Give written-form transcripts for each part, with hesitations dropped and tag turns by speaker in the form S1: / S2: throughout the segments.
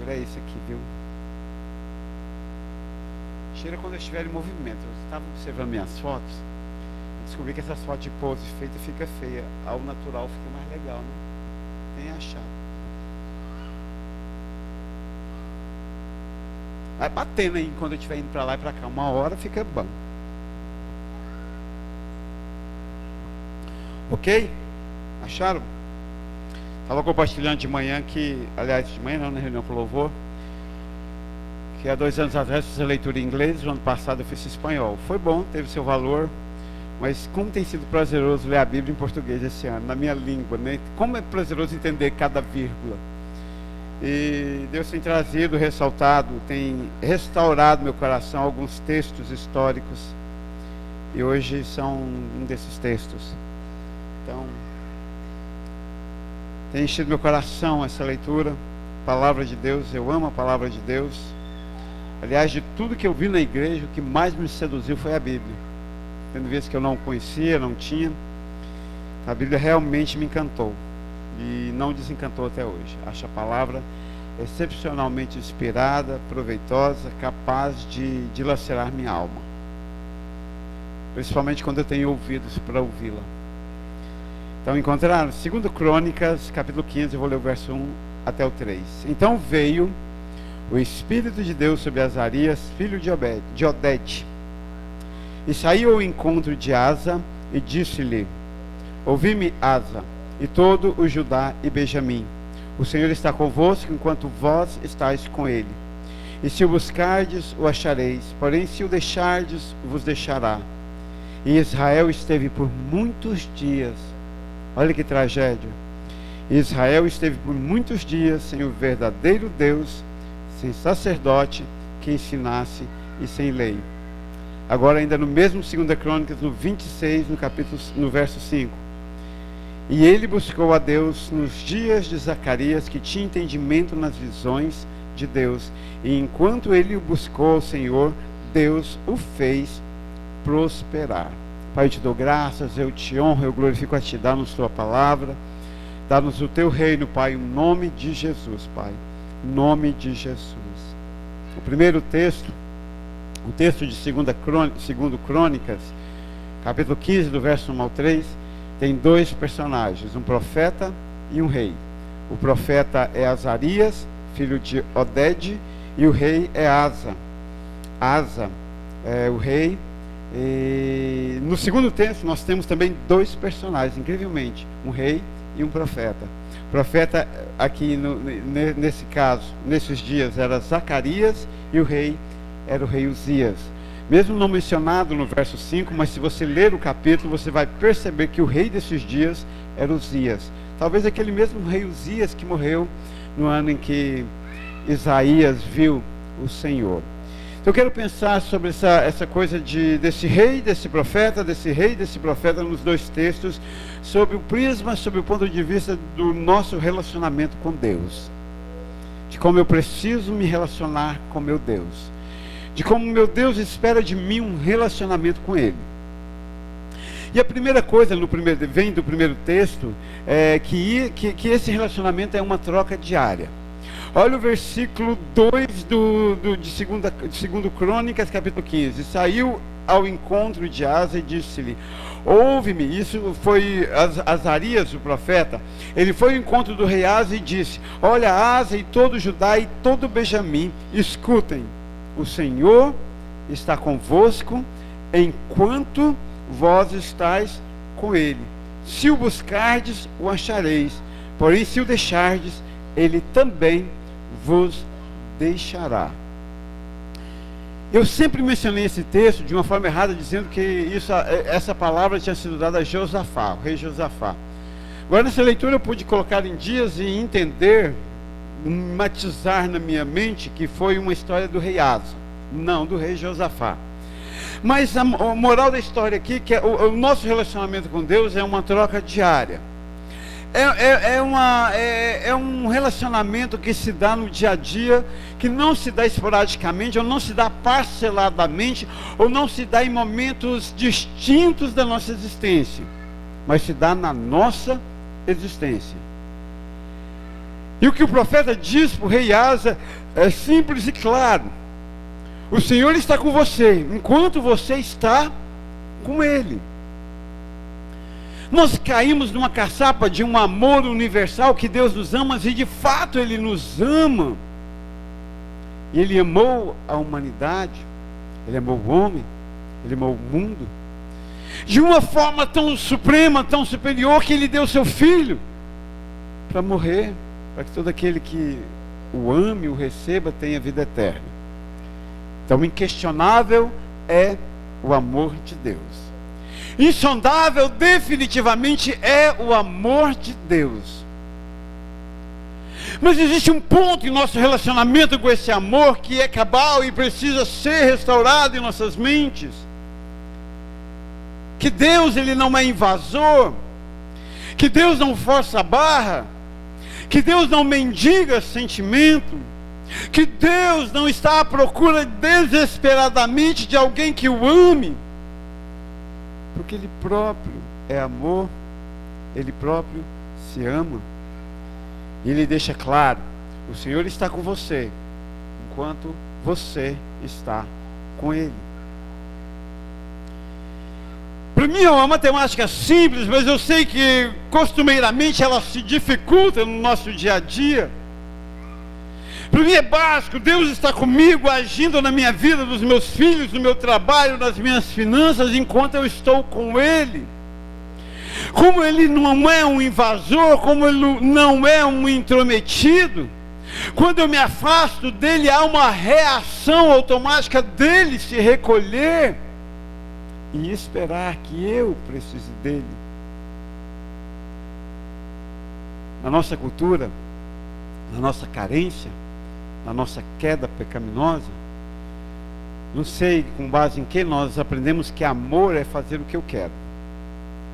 S1: leitura é esse aqui, viu? Tira quando eu estiver em movimento. Eu estava observando minhas fotos, descobri que essas fotos de pose feita fica feia. Ao natural fica mais legal, né? Nem achado. Vai batendo aí quando eu estiver indo para lá e para cá. 1 hora fica bom. Ok? Acharam? Estava compartilhando de manhã que, aliás, de manhã não, na reunião com o louvor, que há 2 anos atrás eu fiz a leitura em inglês, no ano passado eu fiz espanhol. Foi bom, teve seu valor, mas como tem sido prazeroso ler a Bíblia em português esse ano, na minha língua, né? Como é prazeroso entender cada vírgula. E Deus tem trazido, ressaltado, tem restaurado meu coração alguns textos históricos, e hoje são um desses textos. Então, tem enchido meu coração essa leitura, palavra de Deus. Eu amo a palavra de Deus. Aliás, de tudo que eu vi na igreja, o que mais me seduziu foi a Bíblia. Tendo visto que eu não conhecia, não tinha, a Bíblia realmente me encantou e não desencantou até hoje. Acho a palavra excepcionalmente inspirada, proveitosa, capaz de dilacerar minha alma, principalmente quando eu tenho ouvidos para ouvi-la. Então encontraram 2 Crônicas, capítulo 15, eu vou ler o verso 1 até o 3. Então veio o Espírito de Deus sobre Azarias, filho de Oded, e saiu ao encontro de Asa, e disse-lhe: ouvi-me, Asa, e todo o Judá e Benjamim, o Senhor está convosco, enquanto vós estáis com ele. E se o buscardes, o achareis, porém se o deixardes, vos deixará. E Israel esteve por muitos dias, olha que tragédia, Israel esteve por muitos dias sem o verdadeiro Deus, sem sacerdote que ensinasse e sem lei. Agora ainda no mesmo 2 Crônicas, no 26, no verso 5. E ele buscou a Deus nos dias de Zacarias, que tinha entendimento nas visões de Deus. E enquanto ele o buscou ao Senhor, Deus o fez prosperar. Pai, eu te dou graças, eu te honro, eu glorifico a ti, dá-nos tua palavra, dá-nos o teu reino, Pai, em nome de Jesus, Pai, em nome de Jesus. O primeiro texto, o texto de 2 Crônicas, capítulo 15, do verso 1 ao 3, tem 2 personagens, um profeta e um rei. O profeta é Azarias, filho de Oded, e o rei é Asa. Asa é o rei. E no segundo texto nós temos também 2 personagens, incrivelmente, um rei e um profeta. O profeta aqui nesse caso, nesses dias, era Zacarias, e o rei era o rei Uzias. Mesmo não mencionado no verso 5, mas se você ler o capítulo, você vai perceber que o rei desses dias era Uzias. Talvez aquele mesmo rei Uzias que morreu no ano em que Isaías viu o Senhor. Então eu quero pensar sobre essa coisa desse rei, desse profeta nos 2 textos, sob o prisma, sob o ponto de vista do nosso relacionamento com Deus. De como eu preciso me relacionar com meu Deus. De como meu Deus espera de mim um relacionamento com Ele. E a primeira coisa, vem do primeiro texto, é que esse relacionamento é uma troca diária. Olha o versículo 2 de 2 Crônicas, capítulo 15. Saiu ao encontro de Asa e disse-lhe: ouve-me. Isso foi Azarias, o profeta. Ele foi ao encontro do rei Asa e disse: olha, Asa e todo Judá e todo Benjamim, escutem. O Senhor está convosco enquanto vós estáis com ele. Se o buscardes, o achareis. Porém, se o deixardes, ele também vos deixará. Eu sempre mencionei esse texto de uma forma errada, dizendo que essa palavra tinha sido dada a Josafá, o rei Josafá. Agora, nessa leitura eu pude colocar em dias e entender, matizar na minha mente que foi uma história do rei Asa, não do rei Josafá. Mas a moral da história aqui, que o nosso relacionamento com Deus é uma troca diária. É um relacionamento que se dá no dia a dia, que não se dá esporadicamente, ou não se dá parceladamente, ou não se dá em momentos distintos da nossa existência, mas se dá na nossa existência. E o que o profeta diz para o rei Asa é simples e claro: o Senhor está com você, enquanto você está com Ele. Nós caímos numa caçapa de um amor universal, que Deus nos ama, e de fato Ele nos ama. E Ele amou a humanidade, Ele amou o homem, Ele amou o mundo, de uma forma tão suprema, tão superior, que Ele deu seu Filho para morrer, para que todo aquele que o ame, o receba, tenha vida eterna. Então, inquestionável é o amor de Deus. Insondável, definitivamente, é o amor de Deus. Mas existe um ponto em nosso relacionamento com esse amor que é cabal e precisa ser restaurado em nossas mentes. Que Deus, Ele não é invasor, que Deus não força a barra, que Deus não mendiga sentimento, que Deus não está à procura desesperadamente de alguém que o ame, porque Ele próprio é amor, Ele próprio se ama. E Ele deixa claro: o Senhor está com você, enquanto você está com Ele. Para mim é uma matemática simples, mas eu sei que costumeiramente ela se dificulta no nosso dia a dia. Para mim é básico: Deus está comigo, agindo na minha vida, nos meus filhos, no meu trabalho, nas minhas finanças, enquanto eu estou com Ele. Como Ele não é um invasor, como Ele não é um intrometido, quando eu me afasto dEle, há uma reação automática dEle se recolher e esperar que eu precise dEle. Na nossa cultura, na nossa carência, na nossa queda pecaminosa, não sei com base em que nós aprendemos que amor é fazer o que eu quero.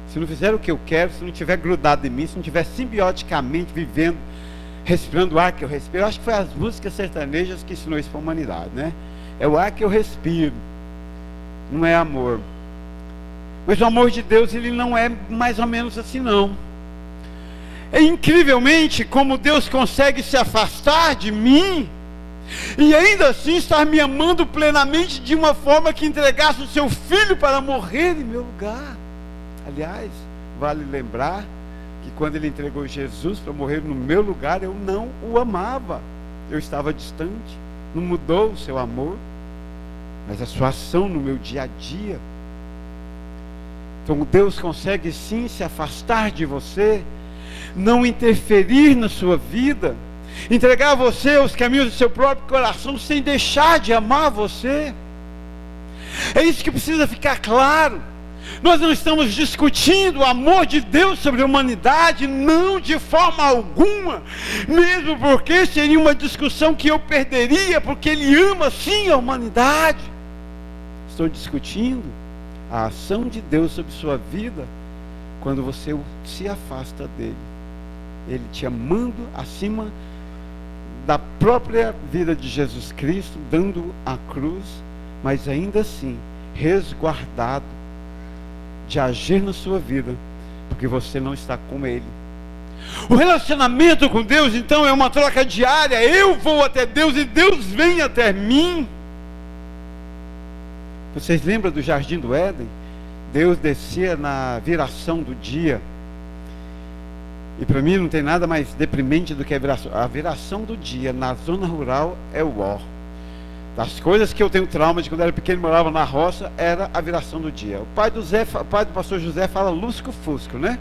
S1: Se não fizer o que eu quero, se não estiver grudado em mim, se não estiver simbioticamente vivendo, respirando o ar que eu respiro. Eu acho que foi as músicas sertanejas que ensinou isso para a humanidade, né? É o ar que eu respiro, não é amor. Mas o amor de Deus, ele não é mais ou menos assim, não. É incrivelmente como Deus consegue se afastar de mim e ainda assim estar me amando plenamente, de uma forma que entregasse o seu Filho para morrer em meu lugar. Aliás, vale lembrar que quando Ele entregou Jesus para morrer no meu lugar, eu não o amava, eu estava distante. Não mudou o seu amor, mas a sua ação no meu dia a dia. Então Deus consegue sim se afastar de você, não interferir na sua vida, entregar a você os caminhos do seu próprio coração, sem deixar de amar você. É isso que precisa ficar claro. Nós não estamos discutindo o amor de Deus sobre a humanidade, não, de forma alguma, mesmo porque seria uma discussão que eu perderia, porque Ele ama sim a humanidade. Estou discutindo a ação de Deus sobre sua vida, quando você se afasta dEle, Ele te amando acima da própria vida de Jesus Cristo, dando a cruz, mas ainda assim resguardado de agir na sua vida, porque você não está com Ele. O relacionamento com Deus, então, é uma troca diária. Eu vou até Deus e Deus vem até mim. Vocês lembram do Jardim do Éden? Deus descia na viração do dia. E para mim não tem nada mais deprimente do que a viração. A viração do dia na zona rural é o ó. Das coisas que eu tenho trauma de quando era pequeno e morava na roça, era a viração do dia. O pai do pastor José fala lusco-fusco, né?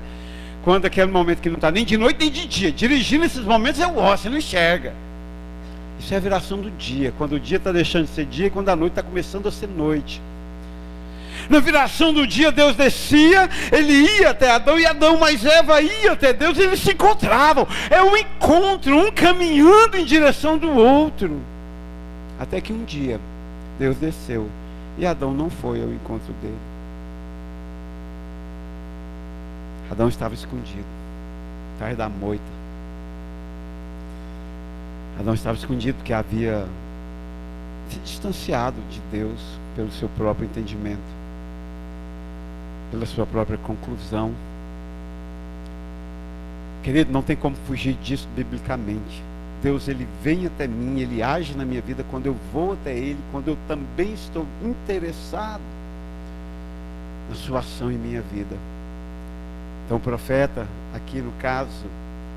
S1: Quando aquele momento que não está nem de noite nem de dia. Dirigindo esses momentos é o ó, você não enxerga. Isso é a viração do dia. Quando o dia está deixando de ser dia e quando a noite está começando a ser noite. Na viração do dia, Deus descia, Ele ia até Adão, e Adão mais Eva ia até Deus, e eles se encontravam. É um encontro, um caminhando em direção do outro. Até que um dia, Deus desceu, e Adão não foi ao encontro dele. Adão estava escondido, atrás da moita. Adão estava escondido porque havia se distanciado de Deus pelo seu próprio entendimento, pela sua própria conclusão. Querido, não tem como fugir disso biblicamente. Deus, Ele vem até mim, Ele age na minha vida quando eu vou até Ele, quando eu também estou interessado na sua ação em minha vida. Então o profeta, aqui no caso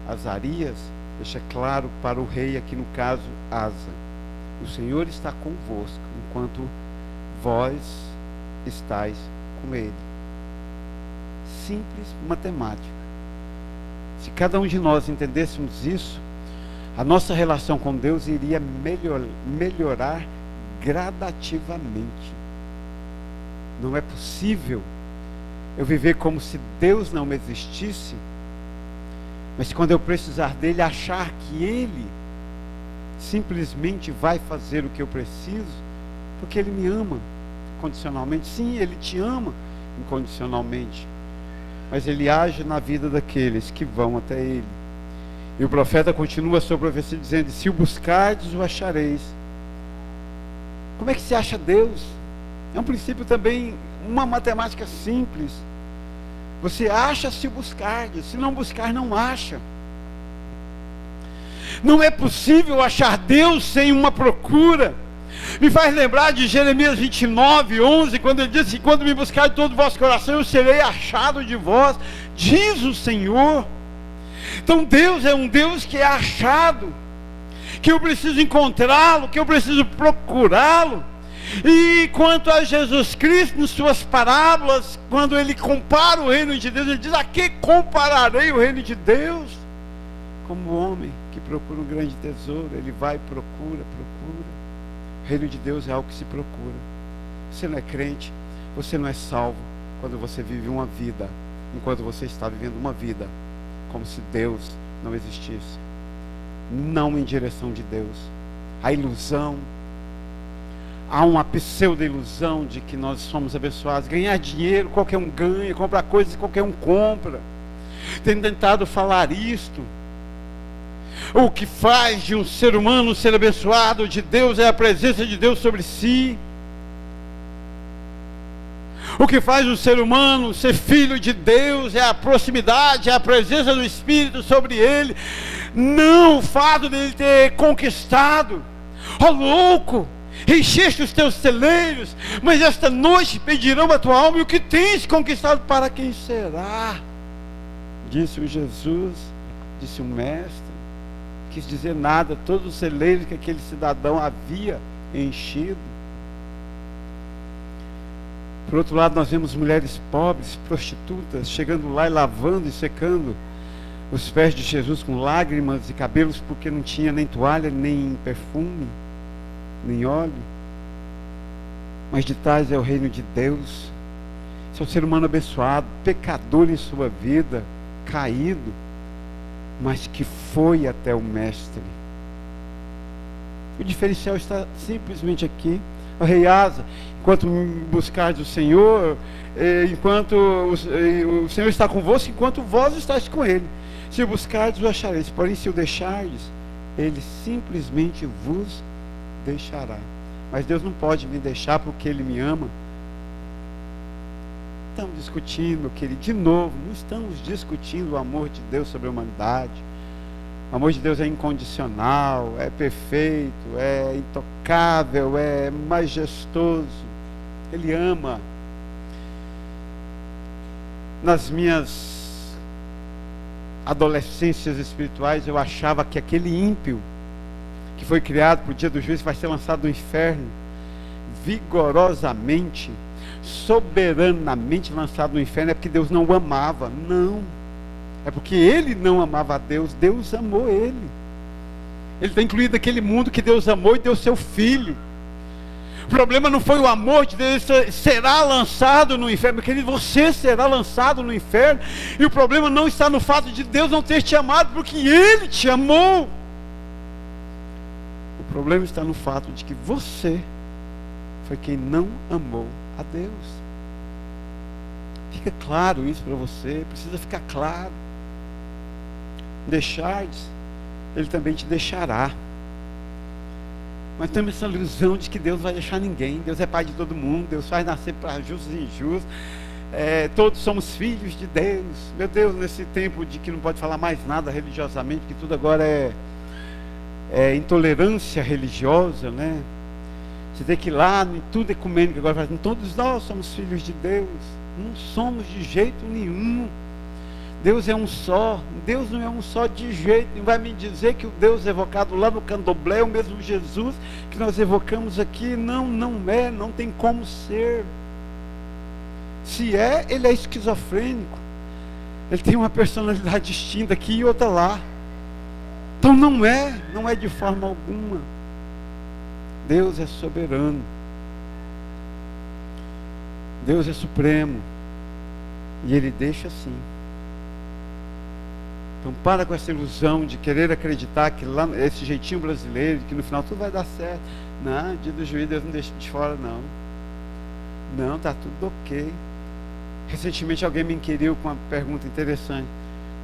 S1: Azarias, deixa claro para o rei, aqui no caso Asa: o Senhor está convosco, enquanto vós estáis com Ele. Simples matemática. Se cada um de nós entendêssemos isso, a nossa relação com Deus iria melhorar gradativamente. Não é possível eu viver como se Deus não existisse, mas quando eu precisar dele, achar que Ele simplesmente vai fazer o que eu preciso, porque Ele me ama incondicionalmente. Sim, Ele te ama incondicionalmente, mas Ele age na vida daqueles que vão até Ele. E o profeta continua a sua profecia dizendo: se o buscardes, o achareis. Como é que se acha Deus? É um princípio também, uma matemática simples. Você acha se o buscardes, se não buscar, não acha. Não é possível achar Deus sem uma procura. Me faz lembrar de Jeremias 29:11, quando ele diz: quando me buscar de todo o vosso coração, eu serei achado de vós, diz o Senhor. Então Deus é um Deus que é achado, que eu preciso encontrá-lo, que eu preciso procurá-lo. E quanto a Jesus Cristo, em suas parábolas, quando ele compara o reino de Deus, ele diz: a que compararei o reino de Deus? Como o homem que procura um grande tesouro, ele vai, procura. O reino de Deus é algo que se procura. Você não é crente, você não é salvo quando você vive uma vida, enquanto você está vivendo uma vida como se Deus não existisse, não em direção de Deus. A ilusão, há uma pseudo-ilusão de que nós somos abençoados. Ganhar dinheiro, qualquer um ganha. Comprar coisas, qualquer um compra. Tem tentado falar isto. O que faz de um ser humano ser abençoado de Deus é a presença de Deus sobre si. O que faz um ser humano ser filho de Deus é a proximidade, é a presença do Espírito sobre ele. Não o fato de ele ter conquistado. Ó louco, encheste os teus celeiros, mas esta noite pedirão a tua alma, e o que tens conquistado para quem será? Disse o Jesus, disse o mestre. Não quis dizer nada, todos os celeiros que aquele cidadão havia enchido. Por outro lado, nós vemos mulheres pobres, prostitutas, chegando lá e lavando e secando os pés de Jesus com lágrimas e cabelos, porque não tinha nem toalha, nem perfume, nem óleo. Mas de tais é o reino de Deus. Esse é um ser humano abençoado, pecador em sua vida, caído, mas que foi até o Mestre. O diferencial está simplesmente aqui. O rei Asa: enquanto buscardes o Senhor, enquanto o Senhor está convosco, enquanto vós estáis com Ele. Se o buscardes, o achareis. Porém, se o deixardes, Ele simplesmente vos deixará. Mas Deus não pode me deixar porque Ele me ama. Estamos discutindo, meu querido, de novo, não estamos discutindo o amor de Deus sobre a humanidade. O amor de Deus é incondicional, é perfeito, é intocável, é majestoso. Ele ama. Nas minhas adolescências espirituais, eu achava que aquele ímpio que foi criado para o dia do juízo vai ser lançado no inferno, vigorosamente, soberanamente lançado no inferno. É porque Deus não o amava. Não. É porque ele não amava a Deus. Deus amou ele. Ele está incluído naquele mundo que Deus amou e deu seu Filho. O problema não foi o amor de Deus. Ele será lançado no inferno. Meu querido, você será lançado no inferno. E o problema não está no fato de Deus não ter te amado, porque Ele te amou. O problema está no fato de que você foi quem não amou a Deus. Fica claro isso para você. Precisa ficar claro. Deixardes, Ele também te deixará. Mas temos essa ilusão de que Deus vai deixar ninguém. Deus é pai de todo mundo. Deus faz nascer para justos e injustos. todos somos filhos de Deus. Meu Deus, nesse tempo de que não pode falar mais nada religiosamente, que tudo agora é intolerância religiosa, né? Você tem que ir lá em tudo ecumênico agora, fala assim, todos nós somos filhos de Deus. Não somos de jeito nenhum. Deus é um só. Deus não é um só de jeito. Não vai me dizer que o Deus evocado lá no candomblé é o mesmo Jesus que nós evocamos aqui. Não, não é, não tem como ser. Se é, ele é esquizofrênico. Ele tem uma personalidade distinta aqui e outra lá. Então não é de forma alguma. Deus é soberano. Deus é supremo. E ele deixa assim. Então para com essa ilusão de querer acreditar que lá, esse jeitinho brasileiro, que no final tudo vai dar certo. Não, dia do juízo Deus não deixa de fora não. Não, está tudo ok. Recentemente alguém me inquiriu com uma pergunta interessante.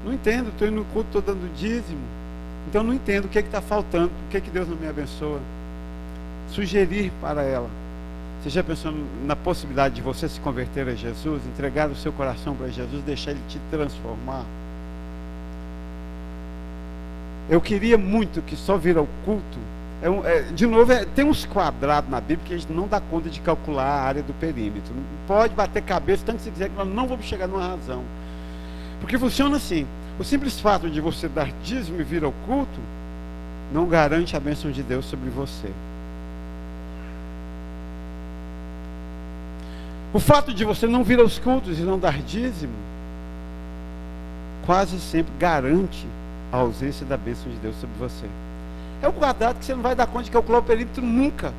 S1: Não entendo, estou indo no culto, estou dando dízimo. Então não entendo o que está faltando, por que Deus não me abençoa. Sugerir para ela. Você já pensou na possibilidade de você se converter a Jesus, entregar o seu coração para Jesus, deixar Ele te transformar? Eu queria muito que só vir ao culto. De novo, tem uns quadrados na Bíblia que a gente não dá conta de calcular a área do perímetro. Pode bater cabeça tanto que você quiser, que nós não vamos chegar numa razão. Porque funciona assim. O simples fato de você dar dízimo e vir ao culto não garante a bênção de Deus sobre você. O fato de você não vir aos cultos e não dar dízimo quase sempre garante a ausência da bênção de Deus sobre você. É o quadrado que você não vai dar conta de calcular o perímetro nunca.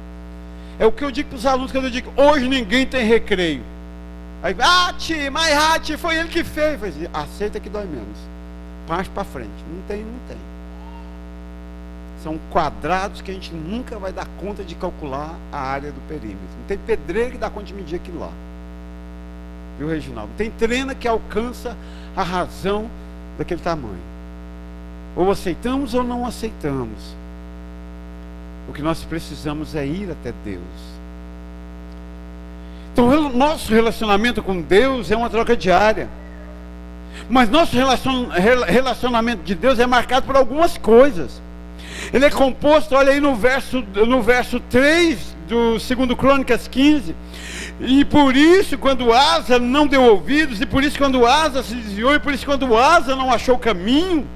S1: É o que eu digo para os alunos quando eu digo, hoje ninguém tem recreio. Aí, mas foi ele que fez. Eu falei assim, aceita que dói menos. Parte para frente. Não tem. São quadrados que a gente nunca vai dar conta de calcular a área do perímetro. Não tem pedreiro que dá conta de medir aquilo lá. Viu, Reginaldo? Não tem trena que alcança a razão daquele tamanho. Ou aceitamos ou não aceitamos. O que nós precisamos é ir até Deus. Então, o nosso relacionamento com Deus é uma troca diária. Mas nosso relacionamento de Deus é marcado por algumas coisas. Ele é composto, olha aí no verso 3 do 2 Crônicas 15. E por isso, quando Asa não deu ouvidos, e por isso, quando Asa se desviou, e por isso, quando Asa não achou caminho,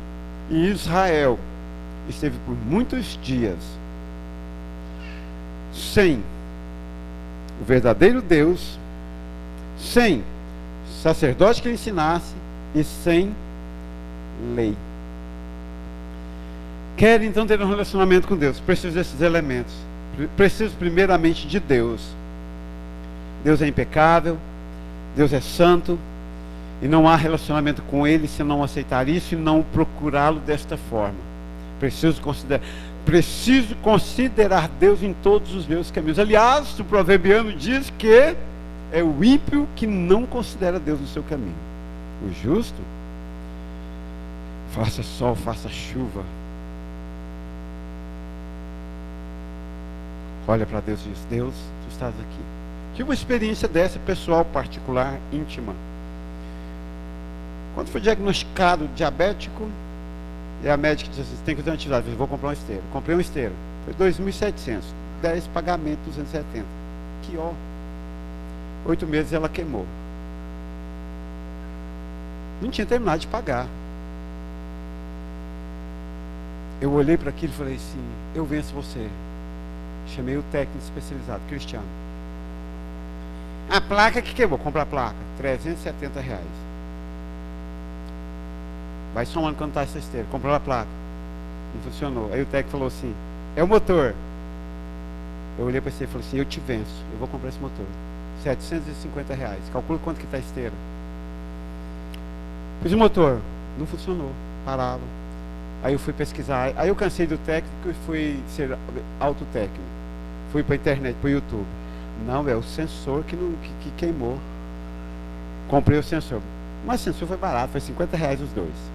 S1: e Israel esteve por muitos dias sem o verdadeiro Deus, sem sacerdote que lhe ensinasse e sem lei. Quer então ter um relacionamento com Deus? Preciso desses elementos. Preciso primeiramente de Deus. Deus é impecável, Deus é santo, e não há relacionamento com Ele se não aceitar isso e não procurá-lo desta forma. Preciso considerar Deus em todos os meus caminhos. Aliás, o proverbiano diz que é o ímpio que não considera Deus no seu caminho. O justo, faça sol, faça chuva, olha para Deus e diz, Deus, tu estás aqui. Tive uma experiência dessa, pessoal, particular, íntima. Quando fui diagnosticado diabético, e a médica disse assim, tem que ter uma atividade. Eu falei, vou comprar um esteiro. Comprei um esteiro. Foi 2.700. 10 pagamentos, 270. Que ó. 8 meses ela queimou. Não tinha terminado de pagar. Eu olhei para aquilo e falei assim, eu venço você. Chamei o técnico especializado, Cristiano. A placa que queimou, compra a placa, R$370. Vai somando quando está essa esteira. Comprou a placa, não funcionou. Aí o técnico falou assim, é o motor. Eu olhei para você e falei assim, eu te venço, eu vou comprar esse motor. R$750. Calcula quanto que está a esteira. Fiz o motor, não funcionou, parava. Aí eu fui pesquisar, aí eu cansei do técnico e fui ser autotécnico. Fui para a internet, para o YouTube. Não, é o sensor que queimou. Comprei o sensor. Mas o sensor foi barato, foi R$50 os dois.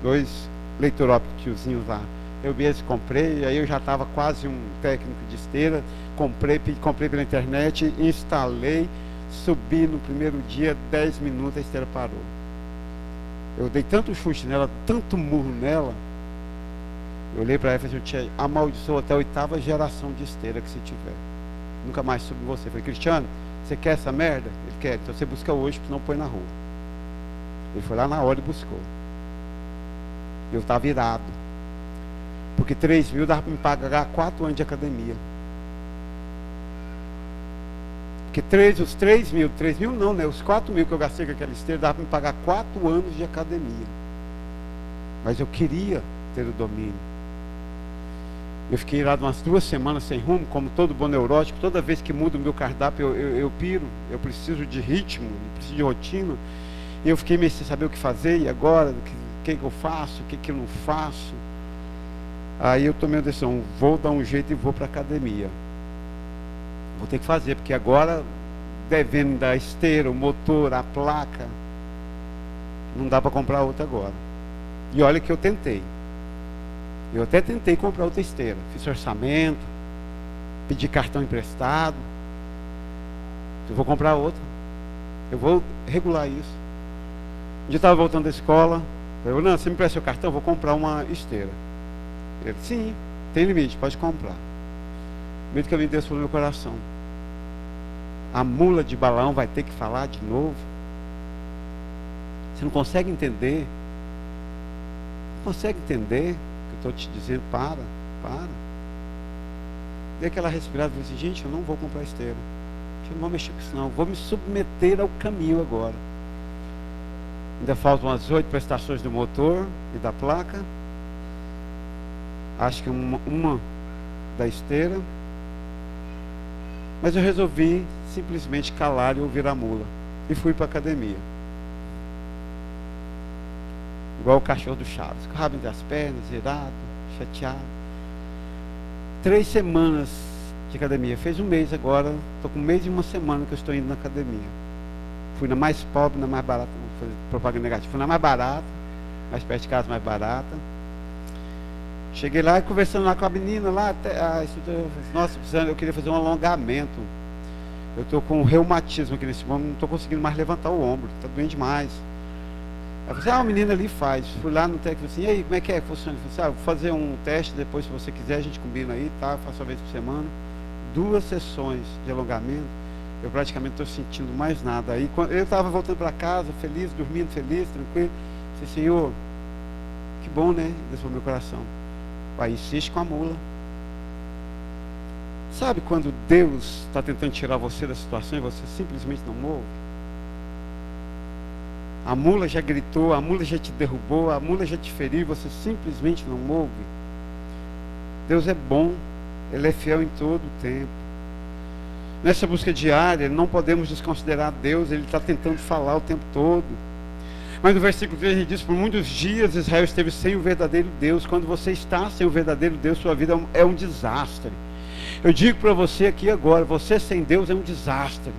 S1: 2 leitor ópticos lá. Eu mesmo comprei, aí eu já estava quase um técnico de esteira. Comprei pela internet, instalei. Subi no primeiro dia, 10 minutos, a esteira parou. Eu dei tanto chute nela, tanto murro nela. Eu olhei para ela e falei assim: amaldiçoa até a 8ª geração de esteira que você tiver. Nunca mais subo em você. Eu falei: Cristiano, você quer essa merda? Ele quer. Então você busca hoje, porque não põe na rua. Ele foi lá na hora e buscou. Eu estava irado. Porque 3 mil dava para me pagar 4 anos de academia. Porque os 3 mil não, né? Os 4 mil que eu gastei com aquela esteira dava para me pagar 4 anos de academia. Mas eu queria ter o domínio. Eu fiquei irado umas 2 semanas sem rumo, como todo bom neurótico. Toda vez que muda o meu cardápio, eu piro. Eu preciso de ritmo, eu preciso de rotina. E eu fiquei meio sem saber o que fazer. E agora, o que eu faço, o que eu não faço? Aí eu tomei a decisão: vou dar um jeito e vou para a academia. Vou ter que fazer, porque agora, devendo da esteira, o motor, a placa, não dá para comprar outra agora. E olha que eu tentei. Eu até tentei comprar outra esteira. Fiz orçamento, pedi cartão emprestado. Eu vou comprar outra. Eu vou regular isso. Um dia eu estava voltando da escola. Eu falei: não, você me presta seu cartão, eu vou comprar uma esteira. Ele: sim, tem limite, pode comprar. O medo que me Deus falou no meu coração: a mula de Balaão vai ter que falar de novo. Você não consegue entender? Não consegue entender? Estou te dizendo: para. Dei aquela respirada e falei assim: gente, eu não vou comprar esteira. Eu não vou mexer com isso não. Vou me submeter ao caminho agora. Ainda faltam umas 8 prestações do motor e da placa. Acho que uma da esteira. Mas eu resolvi simplesmente calar e ouvir a mula. E fui para a academia. Igual o cachorro do Chaves, com o rabo entre as pernas, irado, chateado. 3 semanas de academia. Fez um mês agora. Estou com 1 mês e 1 semana que eu estou indo na academia. Fui na mais pobre, na mais barata. Não vou fazer propaganda negativa. Fui na mais barata, mais perto de casa, mais barata. Cheguei lá e conversando lá com a menina lá, a instrutora falou: nossa, eu queria fazer um alongamento. Eu estou com reumatismo aqui nesse momento, não estou conseguindo mais levantar o ombro, está doendo demais. Ela falou assim: a menina ali faz. Fui lá no técnico e falei assim: e aí, como é que funciona? Ele falou assim: vou fazer um teste, depois se você quiser a gente combina aí, tá? Faço uma vez por semana. 2 sessões de alongamento, eu praticamente não estou sentindo mais nada. Aí eu estava voltando para casa, feliz, dormindo feliz, tranquilo. Falei: Senhor, que bom, né? Deus foi meu coração. Aí insiste com a mula. Sabe quando Deus está tentando tirar você da situação e você simplesmente não move? A mula já gritou, a mula já te derrubou, a mula já te feriu, você simplesmente não move. Deus é bom, Ele é fiel em todo o tempo. Nessa busca diária, não podemos desconsiderar Deus, Ele está tentando falar o tempo todo. Mas no versículo 3 ele diz: por muitos dias Israel esteve sem o verdadeiro Deus. Quando você está sem o verdadeiro Deus, sua vida é um desastre. Eu digo para você aqui agora: você sem Deus é um desastre.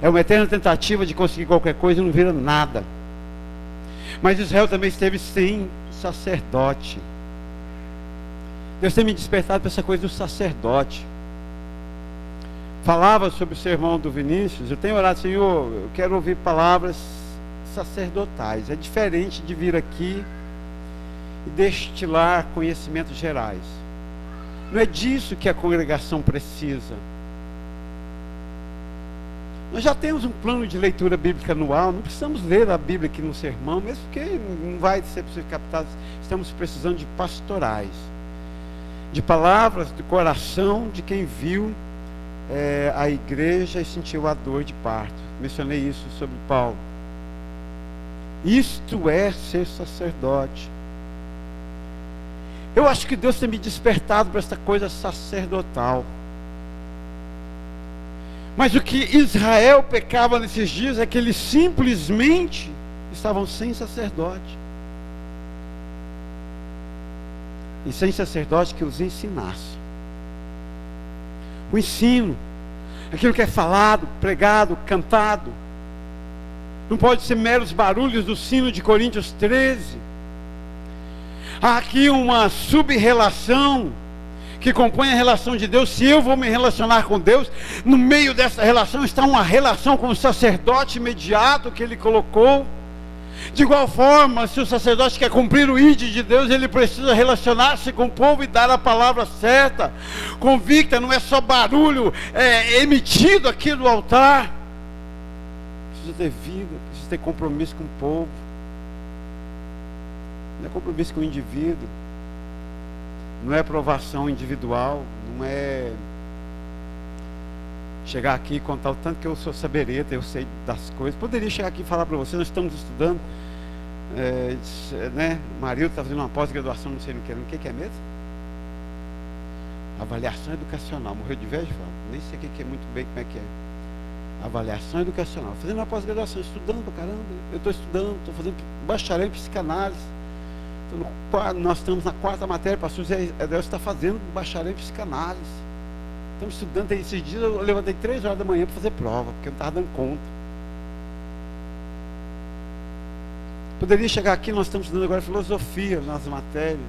S1: É uma eterna tentativa de conseguir qualquer coisa e não vira nada. Mas Israel também esteve sem sacerdote. Deus tem me despertado para essa coisa do sacerdote. Falava sobre o sermão do Vinícius. Eu tenho orado: Senhor, eu quero ouvir palavras sacerdotais. É diferente de vir aqui e destilar conhecimentos gerais. Não é disso que a congregação precisa. Nós já temos um plano de leitura bíblica anual. Não precisamos ler a Bíblia aqui no sermão, mesmo porque não vai ser possível captar. Estamos precisando de pastorais, de palavras do coração de quem viu a igreja e sentiu a dor de parto. Mencionei isso sobre Paulo. Isto é ser sacerdote. Eu acho que Deus tem me despertado para essa coisa sacerdotal. Mas o que Israel pecava nesses dias é que eles simplesmente estavam sem sacerdote. E sem sacerdote que os ensinasse. O ensino, aquilo que é falado, pregado, cantado, não pode ser meros barulhos do sino de Coríntios 13. Há aqui uma sub-relação que compõem a relação de Deus. Se eu vou me relacionar com Deus, no meio dessa relação está uma relação com o sacerdote imediato que Ele colocou. De igual forma, se o sacerdote quer cumprir o ID de Deus, ele precisa relacionar-se com o povo e dar a palavra certa, convicta, não é só barulho emitido aqui do altar. Precisa ter vida, precisa ter compromisso com o povo. Não é compromisso com o indivíduo, não é aprovação individual, não é chegar aqui e contar o tanto que eu sou sabereta, eu sei das coisas. Poderia chegar aqui e falar para você, nós estamos estudando, né? O marido está fazendo uma pós-graduação, não sei no que é mesmo? Avaliação educacional, morreu de inveja? Nem sei o que é muito bem, como é que é. Avaliação educacional, fazendo uma pós-graduação, estudando pra caramba. Eu estou estudando, estou fazendo bacharel em psicanálise. Nós estamos na 4ª matéria, pastor Zé Deus está fazendo bacharel em psicanálise. Estamos estudando, esses dias eu levantei 3 horas da manhã para fazer prova, porque eu não estava dando conta. Poderia chegar aqui, nós estamos estudando agora filosofia nas matérias.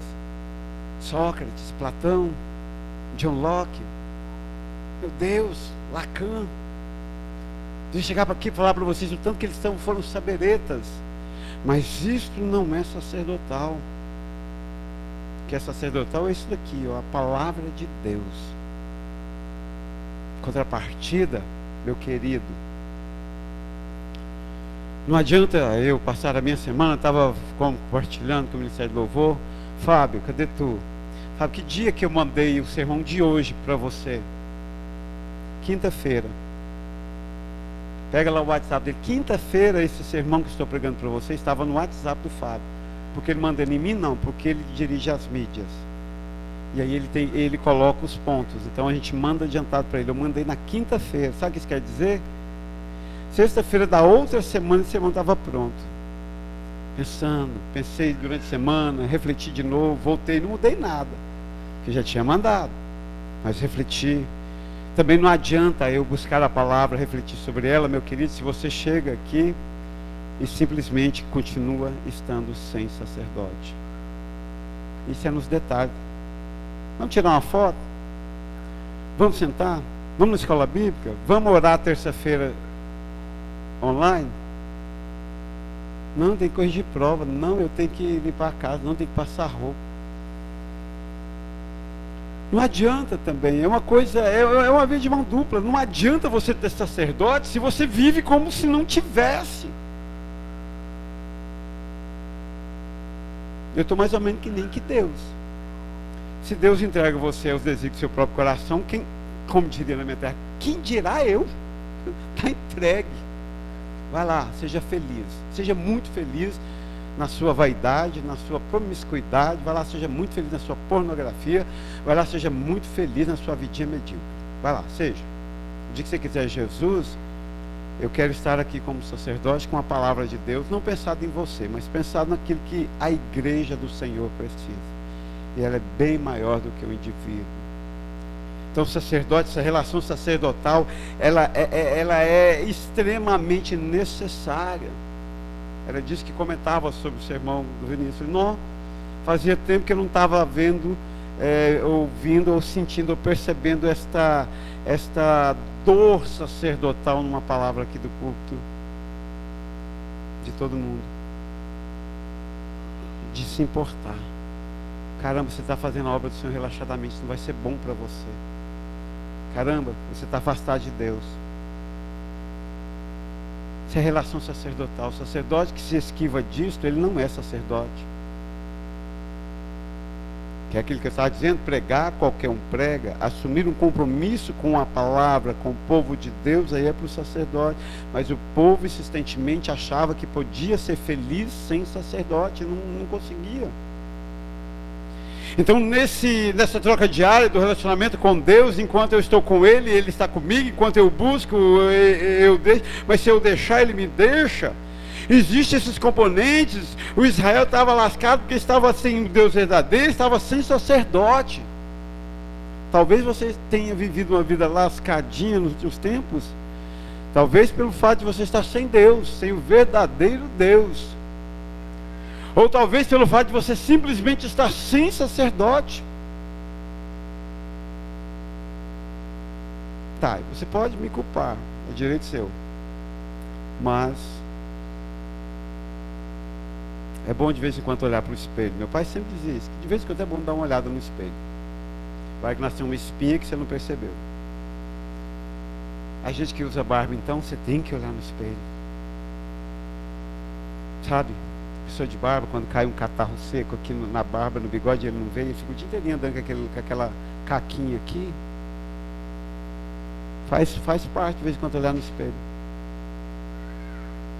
S1: Sócrates, Platão, John Locke, meu Deus, Lacan. Poderia chegar aqui e falar para vocês o tanto que eles foram saberetas. Mas isto não é sacerdotal. O que é sacerdotal é isso daqui, ó, a palavra de Deus. Contrapartida, meu querido, não adianta eu passar a minha semana, estava compartilhando com o Ministério do Louvor. Fábio, cadê tu? Fábio, que dia que eu mandei o sermão de hoje para você? Quinta-feira. Pega lá o WhatsApp dele. Quinta-feira, esse sermão que estou pregando para você estava no WhatsApp do Fábio. Porque ele manda em mim? Não, porque ele dirige as mídias. E aí ele coloca os pontos. Então a gente manda adiantado para ele. Eu mandei na quinta-feira. Sabe o que isso quer dizer? Sexta-feira da outra semana, esse sermão estava pronto. Pensei durante a semana, refleti de novo, voltei, não mudei nada. Que já tinha mandado. Mas refleti. Também não adianta eu buscar a palavra, refletir sobre ela, meu querido, se você chega aqui e simplesmente continua estando sem sacerdote. Isso é nos detalhes. Vamos tirar uma foto? Vamos sentar? Vamos na escola bíblica? Vamos orar terça-feira online? Não, tem que corrigir prova. Não, eu tenho que limpar a casa. Não, tem que passar roupa. Não adianta também, é uma coisa, é uma via de mão dupla. Não adianta você ter sacerdote se você vive como se não tivesse. Eu estou mais ou menos que nem que Deus. Se Deus entrega você aos desígnios do seu próprio coração, como diria na minha terra, quem dirá eu? Está entregue. Vai lá, seja feliz, seja muito feliz na sua vaidade, na sua promiscuidade. Vai lá, seja muito feliz na sua pornografia. Vai lá, seja muito feliz na sua vidinha medíocre. Vai lá, seja. O dia que você quiser Jesus, eu quero estar aqui como sacerdote com a palavra de Deus, não pensado em você, mas pensado naquilo que a igreja do Senhor precisa. E ela é bem maior do que o indivíduo. Então o sacerdote, essa relação sacerdotal, ela é extremamente necessária. Era disso que comentava sobre o sermão do Vinícius. Não, fazia tempo que eu não estava vendo, ouvindo, ou sentindo, ou percebendo esta dor sacerdotal numa palavra aqui do culto de todo mundo. De se importar. Caramba, você está fazendo a obra do Senhor relaxadamente, isso não vai ser bom para você. Caramba, você está afastado de Deus. Isso é relação sacerdotal. O sacerdote que se esquiva disto, ele não é sacerdote. Que é aquilo que eu estava dizendo, pregar, qualquer um prega, assumir um compromisso com a palavra, com o povo de Deus, aí é para o sacerdote. Mas o povo insistentemente achava que podia ser feliz sem sacerdote, não conseguia. Então nessa troca diária do relacionamento com Deus, enquanto eu estou com Ele, Ele está comigo, enquanto eu busco, eu deixo, mas se eu deixar, Ele me deixa. Existem esses componentes. O Israel estava lascado porque estava sem Deus verdadeiro, estava sem sacerdote. Talvez você tenha vivido uma vida lascadinha nos últimos tempos, talvez pelo fato de você estar sem Deus, sem o verdadeiro Deus. Ou talvez pelo fato de você simplesmente estar sem sacerdote. Tá, você pode me culpar, é direito seu. Mas é bom de vez em quando olhar para o espelho. Meu pai sempre dizia isso, que de vez em quando é bom dar uma olhada no espelho. Vai que nasceu uma espinha que você não percebeu. A gente que usa barba, então, você tem que olhar no espelho. Sabe? Pessoa de barba, quando cai um catarro seco aqui na barba, no bigode, ele não vê, ele fica o dia inteiro andando com aquela caquinha aqui. Faz parte de vez em quando olhar no espelho.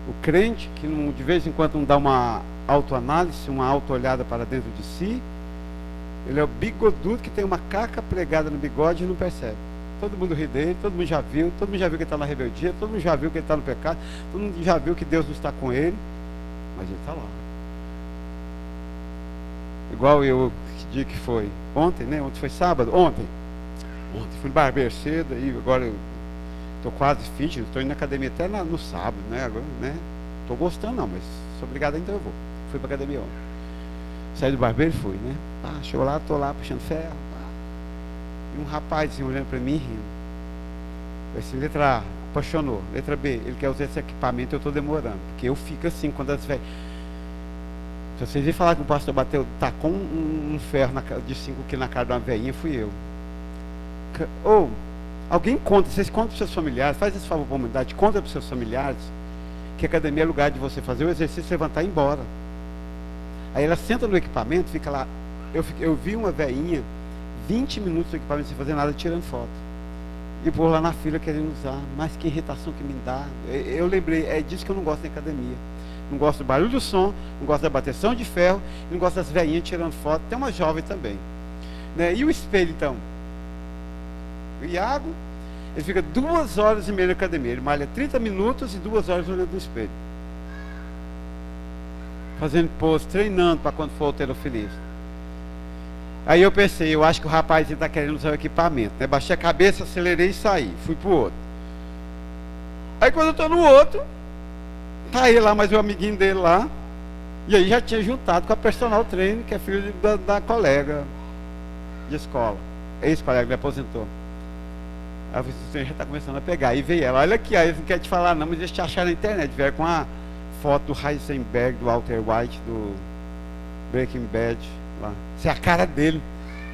S1: O crente que não, de vez em quando não dá uma autoanálise, uma autoolhada para dentro de si, ele é o bigodudo que tem uma caca pregada no bigode e não percebe. Todo mundo ri dele, todo mundo já viu que ele está na rebeldia, todo mundo já viu que ele está no pecado, todo mundo já viu que Deus não está com ele, mas ele está lá. Igual eu, que dia que foi? Ontem, né? Ontem foi sábado? Ontem fui no barbeiro cedo, e agora eu estou quase fitness, estou indo na academia até no sábado, né? Agora, né? Estou gostando não, mas sou obrigado, então eu vou. Fui para a academia ontem. Saí do barbeiro e fui, né? Chegou lá, estou lá puxando ferro. E um rapazinho olhando para mim rindo. Eu disse, letra A, apaixonou. Letra B, ele quer usar esse equipamento, eu estou demorando. Porque eu fico assim, quando as velhas... Se vocês virem falar que o pastor bateu, tacou um ferro de 5 aqui na cara de uma velhinha, fui eu. Ou, alguém conta, vocês contam para os seus familiares, faz esse favor para a comunidade, conta para os seus familiares que a academia é lugar de você fazer o exercício, levantar e ir embora. Aí ela senta no equipamento, fica lá. Eu vi uma velhinha 20 minutos no equipamento sem fazer nada, tirando foto. E por lá na fila querendo usar. Mas que irritação que me dá. Eu lembrei, é disso que eu não gosto da academia. Não gosto do barulho do som, não gosto da bateção de ferro, não gosto das velhinhas tirando foto. Tem uma jovem também. Né? E o espelho, então? O Iago, ele fica 2 horas e meia na academia. Ele malha 30 minutos e 2 horas olhando no espelho. Fazendo pose, treinando para quando for halterofilismo. Aí eu pensei, eu acho que o rapaz está querendo usar o equipamento, né? Baixei a cabeça, acelerei e saí. Fui pro outro. Aí quando eu estou no outro, tá ele lá, mais o amiguinho dele lá. E aí já tinha juntado com a personal trainer, que é filho da colega de escola. Ex-colega, me aposentou. Aí eu falei, já está começando a pegar. Aí veio ela, olha aqui, aí eles não querem te falar não, mas eles te acharam na internet. Vieram com a foto do Heisenberg, do Walter White, do Breaking Bad. Lá. Isso é a cara dele.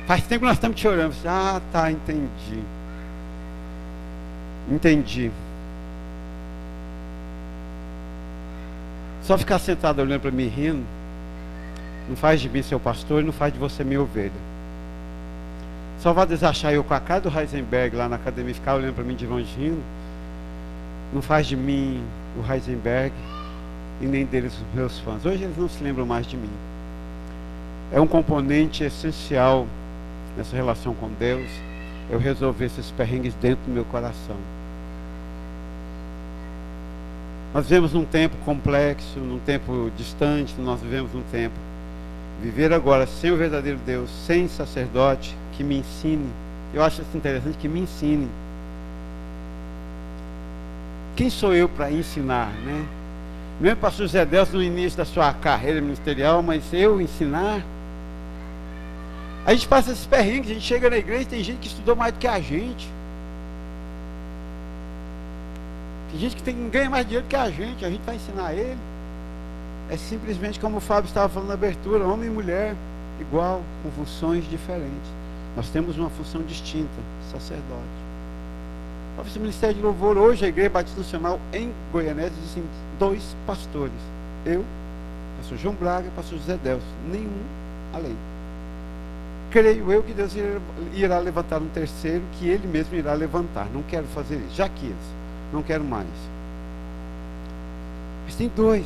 S1: Faz tempo que nós estamos te orando. Ah, tá, entendi. Entendi. Só ficar sentado olhando para mim rindo não faz de mim seu pastor e não faz de você minha ovelha. Só vai desachar eu com a cara do Heisenberg lá na academia, ficar olhando para mim de longe rindo, não faz de mim o Heisenberg e nem deles os meus fãs. Hoje eles não se lembram mais de mim. É um componente essencial nessa relação com Deus, eu resolver esses perrengues dentro do meu coração. Nós vivemos num tempo complexo, num tempo distante, nós vivemos num tempo. Viver agora sem o verdadeiro Deus, sem sacerdote que me ensine. Eu acho isso interessante, que me ensine. Quem sou eu para ensinar, né? Mesmo o pastor Zé Delcio no início da sua carreira ministerial, mas eu ensinar? A gente passa esses perrengues, a gente chega na igreja, tem gente que estudou mais do que a gente. Tem gente que ganha mais dinheiro que a gente vai ensinar ele. É simplesmente como o Fábio estava falando na abertura, homem e mulher, igual, com funções diferentes. Nós temos uma função distinta, sacerdote. O Ministério de Louvor, hoje a Igreja Batista Nacional em Goianésia, existem 2 pastores. Eu, pastor João Braga e pastor José Delcio, nenhum além. Creio eu que Deus irá levantar um terceiro, que Ele mesmo irá levantar. Não quero fazer isso, já quis, não quero mais. Mas tem 2.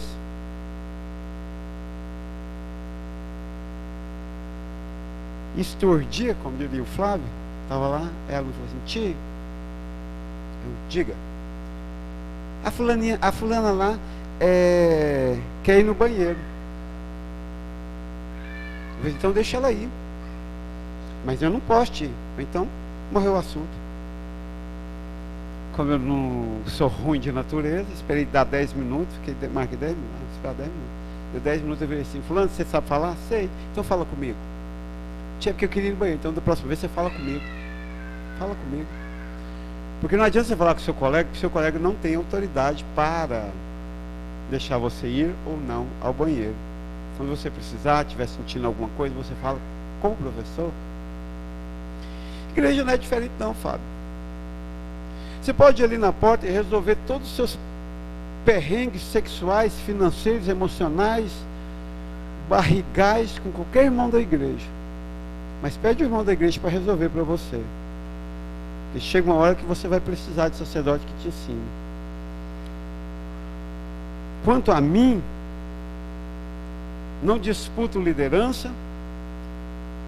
S1: Estordia, como diria o Flávio, estava lá, ela falou assim, tio, diga, a fulana lá quer ir no banheiro. Eu falei, então deixa ela ir. Mas eu não posso ir. Então, morreu o assunto. Como eu não sou ruim de natureza, esperei dar 10 minutos, marquei 10 minutos, esperar 10 minutos. Deu 10 minutos, eu falei assim, fulano, você sabe falar? Sei, então fala comigo. Tia, porque eu queria ir no banheiro, então da próxima vez você fala comigo. Fala comigo. Porque não adianta você falar com o seu colega, que o seu colega não tem autoridade para deixar você ir ou não ao banheiro. Quando você precisar, estiver sentindo alguma coisa, você fala com o professor. Igreja não é diferente não, Fábio. Você pode ir ali na porta e resolver todos os seus perrengues sexuais, financeiros, emocionais, barrigais com qualquer irmão da igreja. Mas pede o irmão da igreja para resolver para você. E chega uma hora que você vai precisar de sacerdote que te ensine. Quanto a mim, não disputo liderança.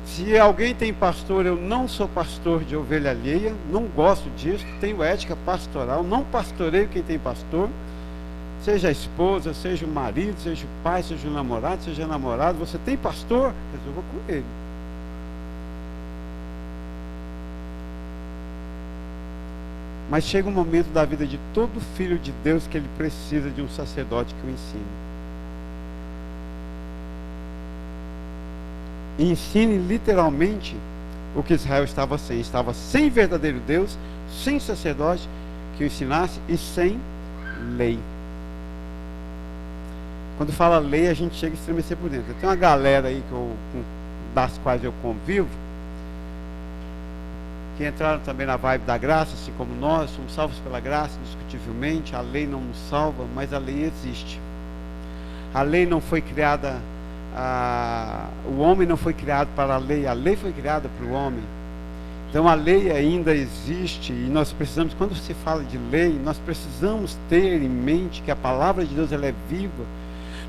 S1: Se alguém tem pastor, eu não sou pastor de ovelha alheia, não gosto disso, tenho ética pastoral, não pastoreio quem tem pastor, seja a esposa, seja o marido, seja o pai, seja o namorado, seja a namorada. Você tem pastor? Resolva com ele. Mas chega um momento da vida de todo filho de Deus que ele precisa de um sacerdote que o ensine. E ensine literalmente o que Israel estava sem. Estava sem verdadeiro Deus, sem sacerdote que o ensinasse e sem lei. Quando fala lei, a gente chega a estremecer por dentro. Tem uma galera aí das quais eu convivo, que entraram também na vibe da graça, assim como nós, somos salvos pela graça, indiscutivelmente. A lei não nos salva, mas a lei existe. A lei não foi criada, o homem não foi criado para a lei foi criada para o homem. Então a lei ainda existe e nós precisamos, quando se fala de lei, nós precisamos ter em mente que a palavra de Deus ela é viva.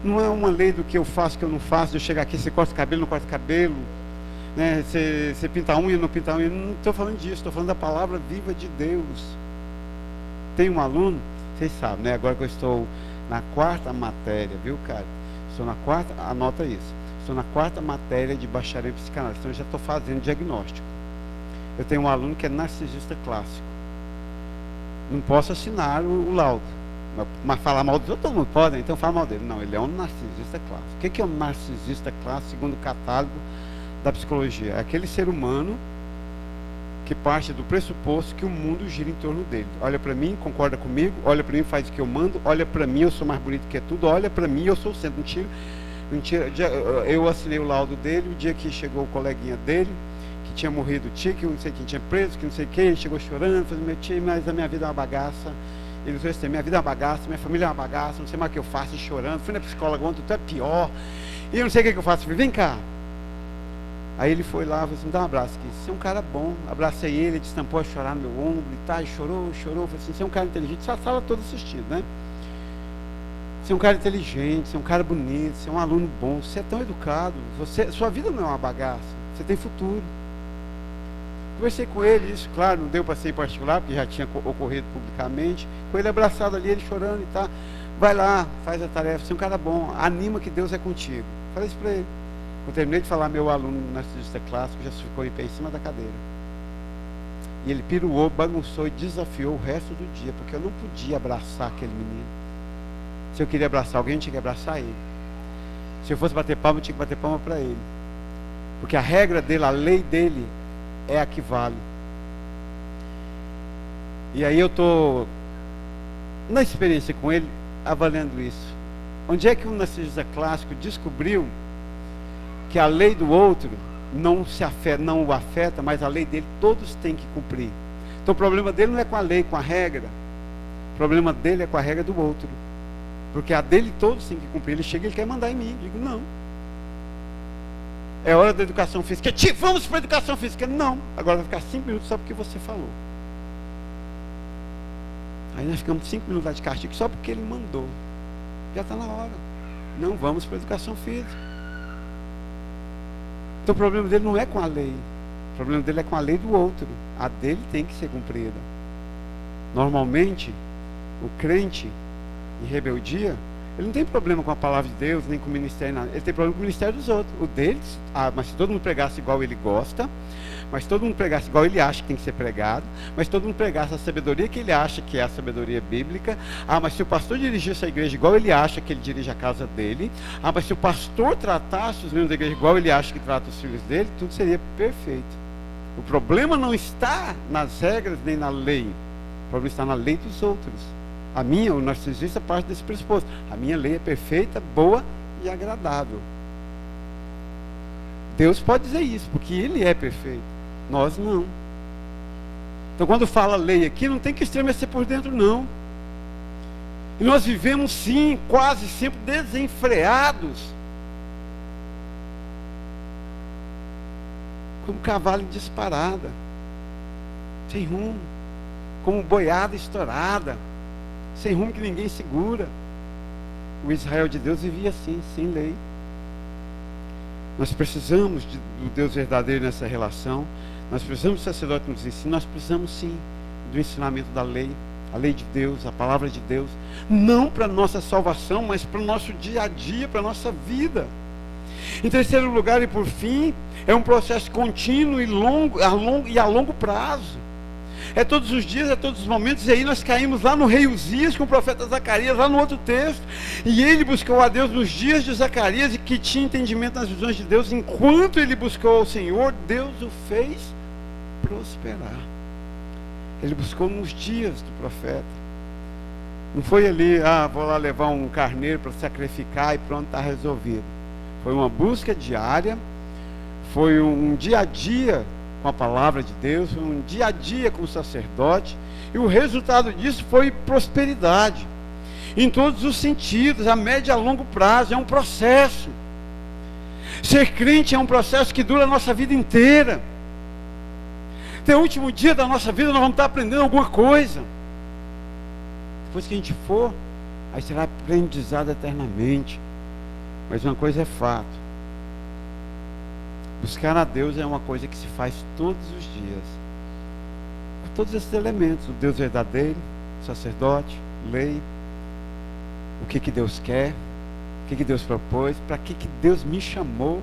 S1: Não é uma lei do que eu faço, que eu não faço, de eu chegar aqui, você corta o cabelo, não corta o cabelo, né? Você pinta a unha, não pinta a unha. Não estou falando disso, estou falando da palavra viva de Deus. Tem um aluno, vocês sabem, né? Agora que eu estou na 4ª matéria, viu, cara? Estou na 4ª, anota isso. Estou na 4ª matéria de bacharel em psicanálise, então eu já estou fazendo diagnóstico. Eu tenho um aluno que é narcisista clássico. Não posso assinar o laudo. Mas falar mal dos outros todo mundo pode, então fala mal dele. Não, ele é um narcisista clássico. O que é um narcisista clássico segundo o catálogo da psicologia? É aquele ser humano que parte do pressuposto que o mundo gira em torno dele. Olha para mim, concorda comigo, olha para mim, faz o que eu mando, olha para mim, eu sou mais bonito que tudo, olha para mim, eu sou o centro. Mentira. Eu assinei o laudo dele, o dia que chegou o coleguinha dele, que tinha morrido o tio, que não sei quem tinha preso, que não sei quem, ele chegou chorando, falou, meu tio, mas a minha vida é uma bagaça. Ele falou assim, minha vida é uma bagaça, minha família é uma bagaça, não sei mais o que eu faço, e chorando, fui na psicóloga ontem, tu é pior, e eu não sei o que eu faço. Eu falei, vem cá. Aí ele foi lá, falou assim, me dá um abraço aqui. Você é um cara bom. Abracei ele destampou a chorar no meu ombro e tal, e chorou. Falei assim, você é um cara inteligente, essa sala toda assistindo, né? Você é um cara inteligente, você é um cara bonito, você é um aluno bom, você é tão educado, sua vida não é uma bagaça, você tem futuro. Conversei com ele, isso, claro, não deu para ser em particular, porque já tinha ocorrido publicamente. Com ele abraçado ali, ele chorando e tal. Vai lá, faz a tarefa, você é um cara bom, anima que Deus é contigo. Falei isso para ele. Quando terminei de falar, meu aluno narcisista clássico já ficou em pé em cima da cadeira. E ele piruou, bagunçou e desafiou o resto do dia, porque eu não podia abraçar aquele menino. Se eu queria abraçar alguém, eu tinha que abraçar ele. Se eu fosse bater palma, eu tinha que bater palma para ele. Porque a regra dele, a lei dele, é a que vale. E aí eu estou, na experiência com ele, avaliando isso. Onde é que um narcisista clássico descobriu que a lei do outro não o afeta, mas a lei dele todos têm que cumprir. Então o problema dele não é com a lei, com a regra. O problema dele é com a regra do outro. Porque a dele todos têm que cumprir. Ele chega e ele quer mandar em mim. Eu digo, não. É hora da educação física. Vamos para a educação física. Não. Agora vai ficar 5 minutos só porque você falou. Aí nós ficamos 5 minutos lá de castigo só porque ele mandou. Já está na hora. Não, vamos para a educação física. Então o problema dele não é com a lei. O problema dele é com a lei do outro. A dele tem que ser cumprida. Normalmente, o crente em rebeldia, ele não tem problema com a palavra de Deus, nem com o ministério, nada. Ele tem problema com o ministério dos outros. O deles, mas se todo mundo pregasse igual ele gosta, mas se todo mundo pregasse igual ele acha que tem que ser pregado, mas se todo mundo pregasse a sabedoria que ele acha que é a sabedoria bíblica, mas se o pastor dirigisse a igreja igual ele acha que ele dirige a casa dele, mas se o pastor tratasse os membros da igreja igual ele acha que trata os filhos dele, tudo seria perfeito. O problema não está nas regras nem na lei. O problema está na lei dos outros. A minha, o narcisista, parte desse pressuposto. A minha lei é perfeita, boa e agradável. Deus pode dizer isso, porque Ele é perfeito. Nós não. Então, quando fala lei aqui, não tem que estremecer por dentro, não. E nós vivemos, sim, quase sempre desenfreados, como cavalo em disparada, sem rumo, como boiada estourada, sem rumo que ninguém segura. O Israel de Deus vivia assim, sem lei. Nós precisamos do Deus verdadeiro nessa relação. Nós precisamos do sacerdote nos ensina. Nós precisamos sim do ensinamento da lei, a lei de Deus, a palavra de Deus, não para a nossa salvação, mas para o nosso dia a dia, para a nossa vida. Em terceiro lugar e por fim, é um processo contínuo e a longo prazo. É todos os dias, é todos os momentos. E aí nós caímos lá no rei Uzias com o profeta Zacarias, lá no outro texto. E ele buscou a Deus nos dias de Zacarias, e que tinha entendimento nas visões de Deus. Enquanto ele buscou ao Senhor, Deus o fez prosperar. Ele buscou nos dias do profeta. Não foi ali, vou lá levar um carneiro para sacrificar e pronto, está resolvido. Foi uma busca diária, foi um dia a dia com a palavra de Deus, foi um dia a dia com o sacerdote, e o resultado disso foi prosperidade, em todos os sentidos, a médio e a longo prazo. É um processo. Ser crente é um processo que dura a nossa vida inteira. Até o último dia da nossa vida nós vamos estar aprendendo alguma coisa. Depois que a gente for, aí será aprendizado eternamente. Mas uma coisa é fato: buscar a Deus é uma coisa que se faz todos os dias, com todos esses elementos: o Deus verdadeiro, sacerdote, lei, o que Deus quer, o que Deus propôs, para que Deus me chamou.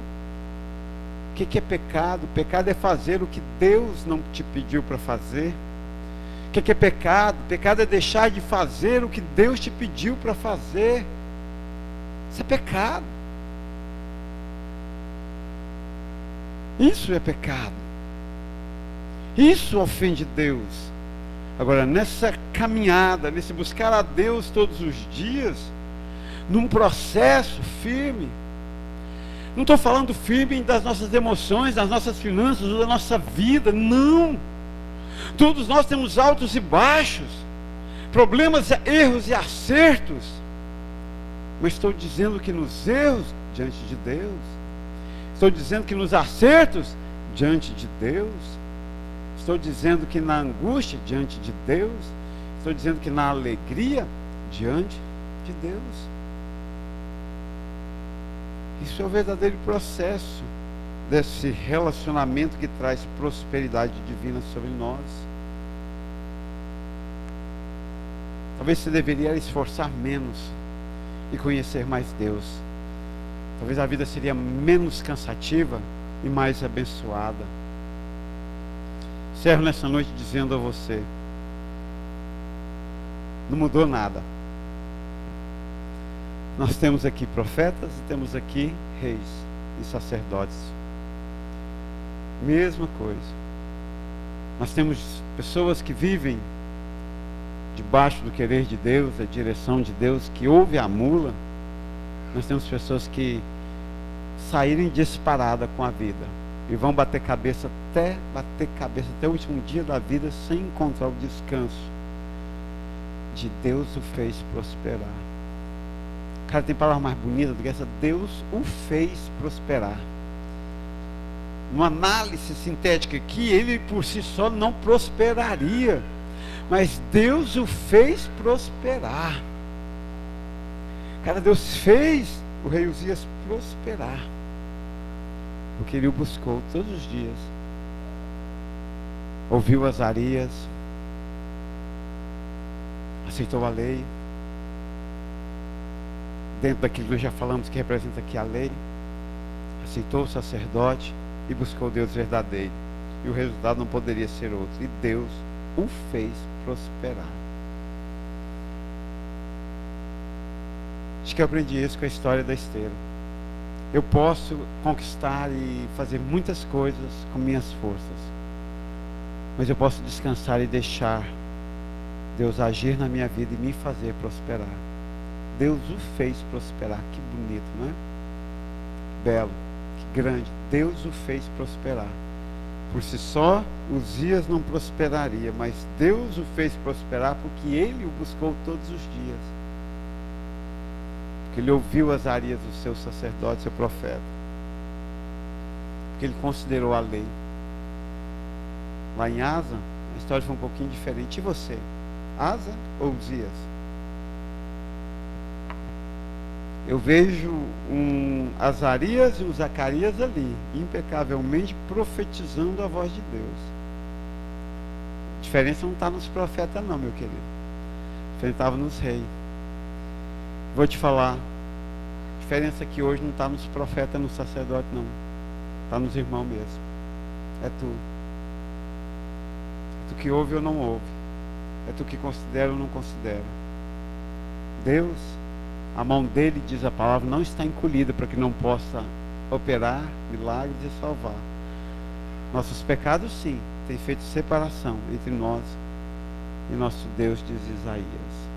S1: O que é pecado? Pecado é fazer o que Deus não te pediu para fazer. O que é pecado? Pecado é deixar de fazer o que Deus te pediu para fazer. Isso é pecado. Isso é pecado. Isso ofende Deus. Agora, nessa caminhada, nesse buscar a Deus todos os dias, num processo firme, não estou falando firme das nossas emoções, das nossas finanças, ou da nossa vida, não. Todos nós temos altos e baixos, problemas, erros e acertos. Mas estou dizendo que nos erros, diante de Deus, estou dizendo que nos acertos, diante de Deus, estou dizendo que na angústia, diante de Deus, estou dizendo que na alegria, diante de Deus. Isso é o verdadeiro processo desse relacionamento que traz prosperidade divina sobre nós. Talvez você deveria esforçar menos e conhecer mais Deus. Talvez a vida seria menos cansativa e mais abençoada. Encerro nessa noite dizendo a você: não mudou nada. Nós temos aqui profetas e temos aqui reis e sacerdotes. Mesma coisa. Nós temos pessoas que vivem debaixo do querer de Deus, da direção de Deus, que ouve a mula. Nós temos pessoas que saírem disparada com a vida e vão bater cabeça até o último dia da vida, sem encontrar o descanso de Deus o fez prosperar. Cara, tem palavra mais bonita do que essa: Deus o fez prosperar. Uma análise sintética aqui, ele por si só não prosperaria, mas Deus o fez prosperar. Cara, Deus fez o rei Uzias prosperar, porque ele o buscou todos os dias. Ouviu Azarias, aceitou a lei, dentro daquilo que nós já falamos que representa aqui a lei, aceitou o sacerdote e buscou Deus verdadeiro. E o resultado não poderia ser outro. E Deus o fez prosperar. Acho que eu aprendi isso com a história da esteira. Eu posso conquistar e fazer muitas coisas com minhas forças, mas eu posso descansar e deixar Deus agir na minha vida e me fazer prosperar. Deus o fez prosperar. Que bonito, não é? Belo, que grande. Deus o fez prosperar. Por si só, Uzias não prosperaria, mas Deus o fez prosperar porque ele o buscou todos os dias. Porque ele ouviu Azarias, o seu sacerdote, seu profeta. Porque ele considerou a lei. Lá em Asa, a história foi um pouquinho diferente. E você? Asa ou Uzias? Eu vejo um Azarias e um Zacarias ali, impecavelmente profetizando a voz de Deus. A diferença não está nos profetas não, meu querido. A diferença estava nos reis. Vou te falar, a diferença aqui hoje não está nos profetas, no sacerdote não. Está nos irmãos mesmo. É tu. É tu que ouve ou não ouve. É tu que considera ou não considera. Deus, a mão dele, diz a palavra, não está encolhida para que não possa operar milagres e salvar. Nossos pecados, sim, têm feito separação entre nós e nosso Deus, diz Isaías.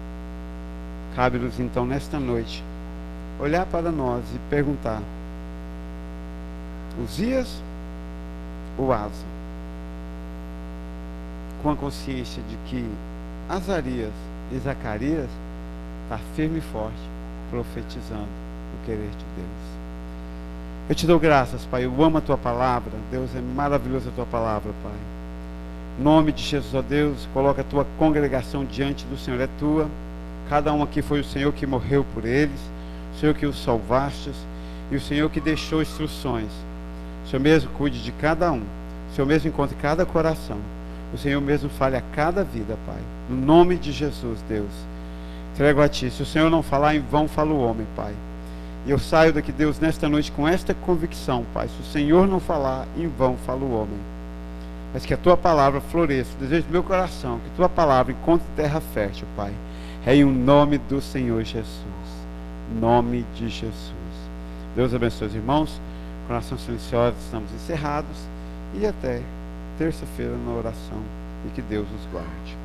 S1: Cabe-nos então nesta noite olhar para nós e perguntar: Uzias ou Asa? Com a consciência de que Azarias e Zacarias está firme e forte, profetizando o querer de Deus. Eu te dou graças, Pai. Eu amo a Tua palavra. Deus, é maravilhosa a Tua palavra, Pai. Em nome de Jesus, ó Deus, coloca a Tua congregação diante do Senhor. É Tua. Cada um aqui foi o Senhor que morreu por eles, o Senhor que os salvastes e o Senhor que deixou instruções. O Senhor mesmo cuide de cada um. O Senhor mesmo encontre cada coração. O Senhor mesmo fale a cada vida, Pai. No nome de Jesus, Deus. Entrego a Ti. Se o Senhor não falar, em vão fala o homem, Pai. E eu saio daqui, Deus, nesta noite com esta convicção, Pai. Se o Senhor não falar, em vão fala o homem. Mas que a Tua palavra floresça. Desejo do meu coração que Tua palavra encontre terra fértil, Pai. É em nome do Senhor Jesus. Em nome de Jesus. Deus abençoe os irmãos. Coração silencioso, estamos encerrados. E até terça-feira na oração. E que Deus os guarde.